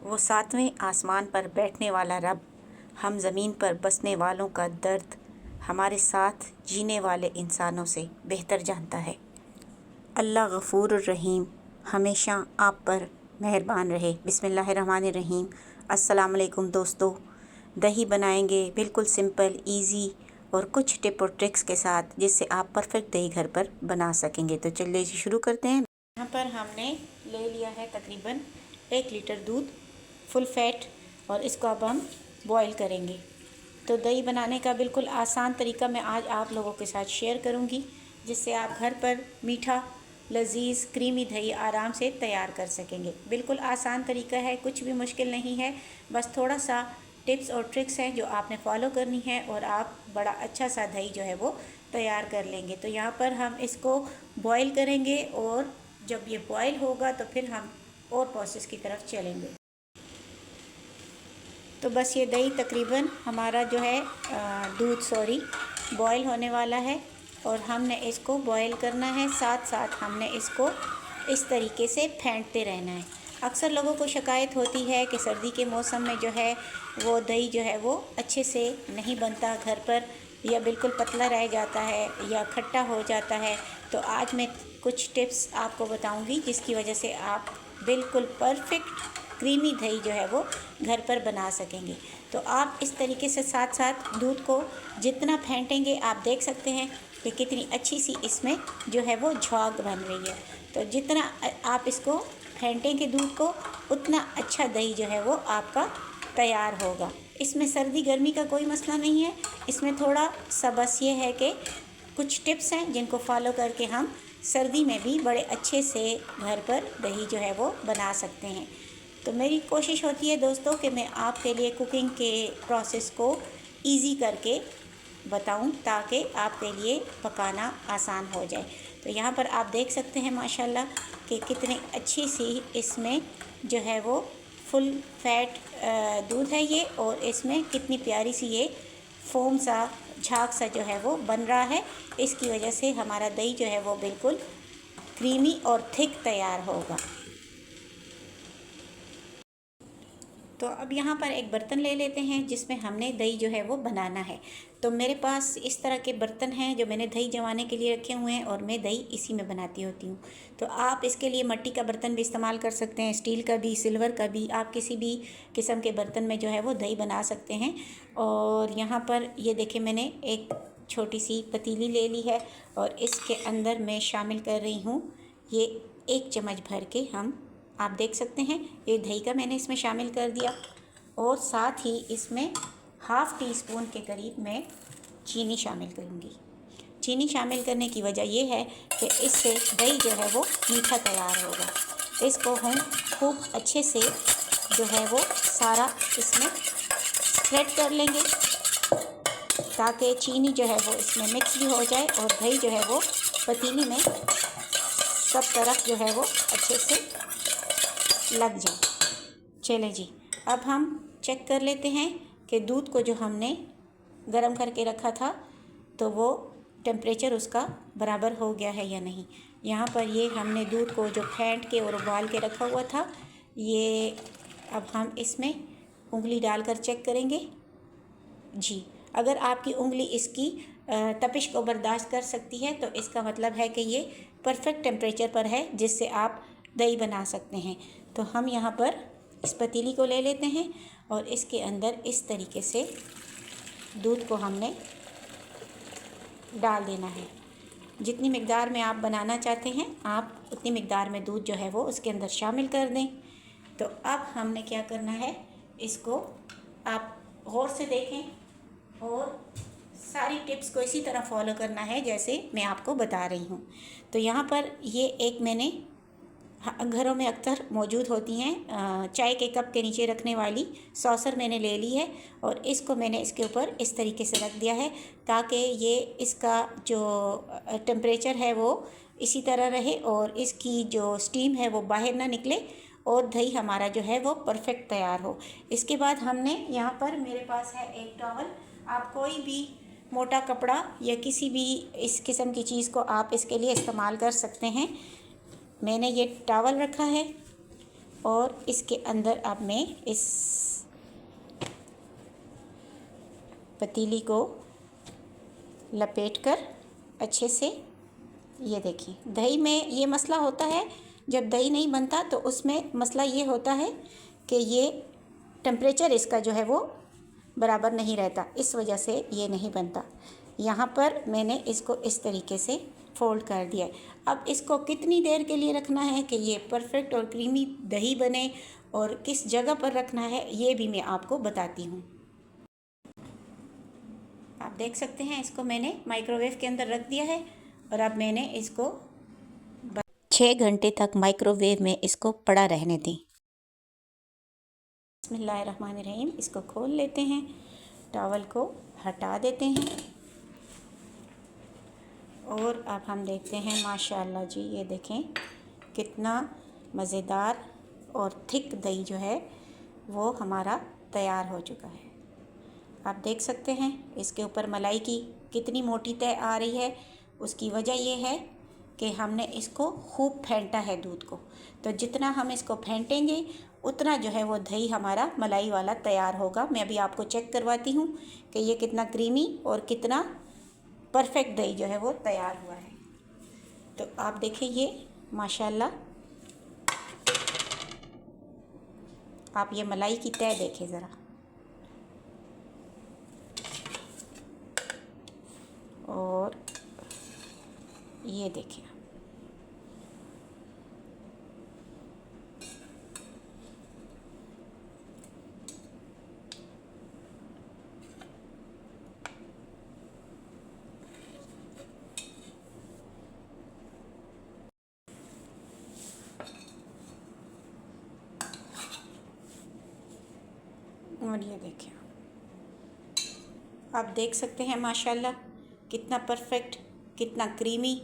वो सातवें आसमान पर बैठने वाला रब हम ज़मीन पर बसने वालों का दर्द हमारे साथ जीने वाले इंसानों से बेहतर जानता है। अल्लाह गफ़ूर रहीम हमेशा आप पर मेहरबान रहे। बिस्मिल्लाहिर्रहमानिर्रहीम। अस्सलाम वालेकुम दोस्तों, दही बनाएंगे बिल्कुल सिंपल, इजी और कुछ टिप और ट्रिक्स के साथ, जिससे आप परफेक्ट दही घर पर बना सकेंगे। तो चलिए शुरू करते हैं। यहाँ पर हमने ले लिया है तकरीबन 1 लीटर दूध फुल फैट, और इसको अब हम बॉईल करेंगे। तो दही बनाने का बिल्कुल आसान तरीका मैं आज आप लोगों के साथ शेयर करूंगी, जिससे आप घर पर मीठा लजीज क्रीमी दही आराम से तैयार कर सकेंगे। बिल्कुल आसान तरीका है, कुछ भी मुश्किल नहीं है, बस थोड़ा सा टिप्स और ट्रिक्स हैं जो आपने फॉलो करनी है और आप बड़ा अच्छा सा दही जो है वो तैयार कर लेंगे। तो यहाँ पर हम इसको बॉईल करेंगे, और जब ये बॉईल होगा तो फिर हम और प्रोसेस की तरफ चलेंगे। तो बस ये दही तकरीबन हमारा जो है दूध बॉईल होने वाला है, और हमने इसको बॉईल करना है। साथ साथ हमने इसको इस तरीके से फेंटते रहना है। अक्सर लोगों को शिकायत होती है कि सर्दी के मौसम में जो है वो दही जो है वो अच्छे से नहीं बनता घर पर, या बिल्कुल पतला रह जाता है या खट्टा हो जाता है। तो आज मैं कुछ टिप्स आपको बताऊंगी जिसकी वजह से आप बिल्कुल परफेक्ट क्रीमी दही जो है वो घर पर बना सकेंगे। तो आप इस तरीके से साथ साथ दूध को जितना फेंटेंगे, आप देख सकते हैं कि कितनी अच्छी सी इसमें जो है वो झाग बन रही है। तो जितना आप इसको फेंटेंगे दूध को, उतना अच्छा दही जो है वो आपका तैयार होगा। इसमें सर्दी गर्मी का कोई मसला नहीं है। इसमें थोड़ा सा बस ये है कि कुछ टिप्स हैं जिनको फॉलो करके हम सर्दी में भी बड़े अच्छे से घर पर दही जो है वो बना सकते हैं। तो मेरी कोशिश होती है दोस्तों कि मैं आपके लिए कुकिंग के प्रोसेस को इजी करके बताऊं, ताकि आपके लिए पकाना आसान हो जाए। तो यहाँ पर आप देख सकते हैं माशाल्लाह कि कितनी अच्छी सी इसमें जो है वो फुल फैट दूध है ये, और इसमें कितनी प्यारी सी ये फोम सा झाग सा जो है वो बन रहा है। इसकी वजह से हमारा दही जो है वो बिल्कुल क्रीमी और थिक तैयार होगा। तो अब यहाँ पर एक बर्तन ले लेते हैं जिसमें हमने दही जो है वो बनाना है। तो मेरे पास इस तरह के बर्तन हैं जो मैंने दही जमाने के लिए रखे हुए हैं, और मैं दही इसी में बनाती होती हूँ। तो आप इसके लिए मिट्टी का बर्तन भी इस्तेमाल कर सकते हैं, स्टील का भी, सिल्वर का भी, आप किसी भी किस्म के बर्तन में जो है वो दही बना सकते हैं। और यहाँ पर ये देखें, मैंने एक छोटी सी पतीली ले ली है, और इसके अंदर मैं शामिल कर रही हूँ ये 1 चम्मच भर के आप देख सकते हैं ये दही का मैंने इसमें शामिल कर दिया। और साथ ही इसमें हाफ़ टी स्पून के करीब मैं चीनी शामिल करूँगी। चीनी शामिल करने की वजह यह है कि इससे दही जो है वो मीठा तैयार होगा। इसको हम खूब अच्छे से जो है वो सारा इसमें स्प्रेड कर लेंगे, ताकि चीनी जो है वो इसमें मिक्स भी हो जाए और दही जो है वो पतीली में सब तरफ जो है वो अच्छे से लग जाए। चले जी, अब हम चेक कर लेते हैं कि दूध को जो हमने गरम करके रखा था तो वो टेम्परेचर उसका बराबर हो गया है या नहीं। यहाँ पर ये हमने दूध को जो फेंट के और उबाल के रखा हुआ था, ये अब हम इसमें उंगली डालकर चेक करेंगे। जी, अगर आपकी उंगली इसकी तपिश को बर्दाश्त कर सकती है तो इसका मतलब है कि ये परफेक्ट टेम्परेचर पर है, जिससे आप दही बना सकते हैं। तो हम यहाँ पर इस पतीली को ले लेते हैं, और इसके अंदर इस तरीके से दूध को हमने डाल देना है। जितनी मिक़दार में आप बनाना चाहते हैं, आप उतनी मिक़दार में दूध जो है वो उसके अंदर शामिल कर दें। तो अब हमने क्या करना है, इसको आप गौर से देखें और सारी टिप्स को इसी तरह फॉलो करना है जैसे मैं आपको बता रही हूँ। तो यहाँ पर ये एक मैंने घरों में अक्सर मौजूद होती हैं चाय के कप के नीचे रखने वाली सॉसर मैंने ले ली है, और इसको मैंने इसके ऊपर इस तरीके से रख दिया है ताकि ये इसका जो टेम्परेचर है वो इसी तरह रहे, और इसकी जो स्टीम है वो बाहर ना निकले, और दही हमारा जो है वो परफेक्ट तैयार हो। इसके बाद हमने यहाँ पर मेरे पास है एक टॉवल। आप कोई भी मोटा कपड़ा या किसी भी इस किस्म की चीज़ को आप इसके लिए इस्तेमाल कर सकते हैं। मैंने ये टॉवल रखा है, और इसके अंदर अब मैं इस पतीली को लपेटकर अच्छे से, ये देखिए दही में ये मसला होता है, जब दही नहीं बनता तो उसमें मसला ये होता है कि ये टेम्परेचर इसका जो है वो बराबर नहीं रहता, इस वजह से ये नहीं बनता। यहाँ पर मैंने इसको इस तरीके से फोल्ड कर दिया है। अब इसको कितनी देर के लिए रखना है कि ये परफेक्ट और क्रीमी दही बने और किस जगह पर रखना है ये भी मैं आपको बताती हूँ। आप देख सकते हैं इसको मैंने माइक्रोवेव के अंदर रख दिया है और अब मैंने इसको 6 घंटे तक माइक्रोवेव में इसको पड़ा रहने दी। बिस्मिल्लाहिर्रहमानिर्रहीम, इसको खोल लेते हैं, टॉवल को हटा देते हैं और अब हम देखते हैं माशाअल्लाह जी, ये देखें कितना मज़ेदार और थिक दही जो है वो हमारा तैयार हो चुका है। आप देख सकते हैं इसके ऊपर मलाई की कितनी मोटी तय आ रही है। उसकी वजह ये है कि हमने इसको खूब फेंटा है दूध को, तो जितना हम इसको फेंटेंगे उतना जो है वो दही हमारा मलाई वाला तैयार होगा। मैं अभी आपको चेक करवाती हूँ कि ये कितना क्रीमी और कितना परफेक्ट दही जो है वो तैयार हुआ है। तो आप देखें ये माशाल्लाह, आप ये मलाई की तय देखें ज़रा, और ये देखिए और ये देखिए आप देख सकते हैं माशाल्लाह कितना परफेक्ट, कितना क्रीमी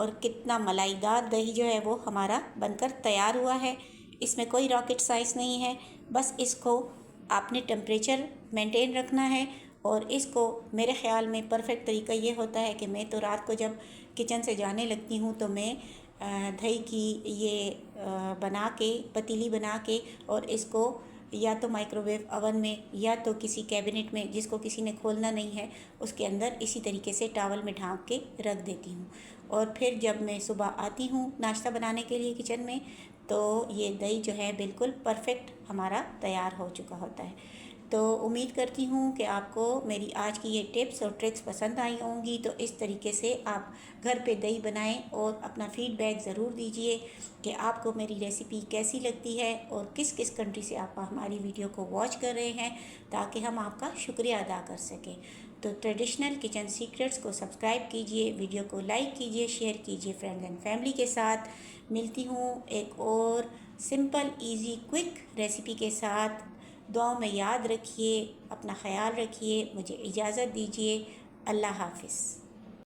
और कितना मलाईदार दही जो है वो हमारा बनकर तैयार हुआ है। इसमें कोई रॉकेट साइंस नहीं है, बस इसको आपने टेम्परेचर मेंटेन रखना है। और इसको मेरे ख़्याल में परफेक्ट तरीका ये होता है कि मैं तो रात को जब किचन से जाने लगती हूँ तो मैं दही की ये बना के पतीली बना के और इसको या तो माइक्रोवेव ओवन में या तो किसी कैबिनेट में जिसको किसी ने खोलना नहीं है उसके अंदर इसी तरीके से टॉवल में ढाँक के रख देती हूँ। और फिर जब मैं सुबह आती हूँ नाश्ता बनाने के लिए किचन में, तो ये दही जो है बिल्कुल परफेक्ट हमारा तैयार हो चुका होता है। तो उम्मीद करती हूँ कि आपको मेरी आज की ये टिप्स और ट्रिक्स पसंद आई होंगी। तो इस तरीके से आप घर पे दही बनाएं और अपना फ़ीडबैक ज़रूर दीजिए कि आपको मेरी रेसिपी कैसी लगती है और किस किस कंट्री से आप हमारी वीडियो को वॉच कर रहे हैं, ताकि हम आपका शुक्रिया अदा कर सकें। तो ट्रेडिशनल किचन सीक्रेट्स को सब्सक्राइब कीजिए, वीडियो को लाइक कीजिए, शेयर कीजिए फ्रेंड्स एंड फैमिली के साथ। मिलती हूँ एक और सिंपल ईजी क्विक रेसिपी के साथ। दुआओं में याद रखिए, अपना ख्याल रखिए, मुझे इजाज़त दीजिए। अल्लाह हाफ़िज़।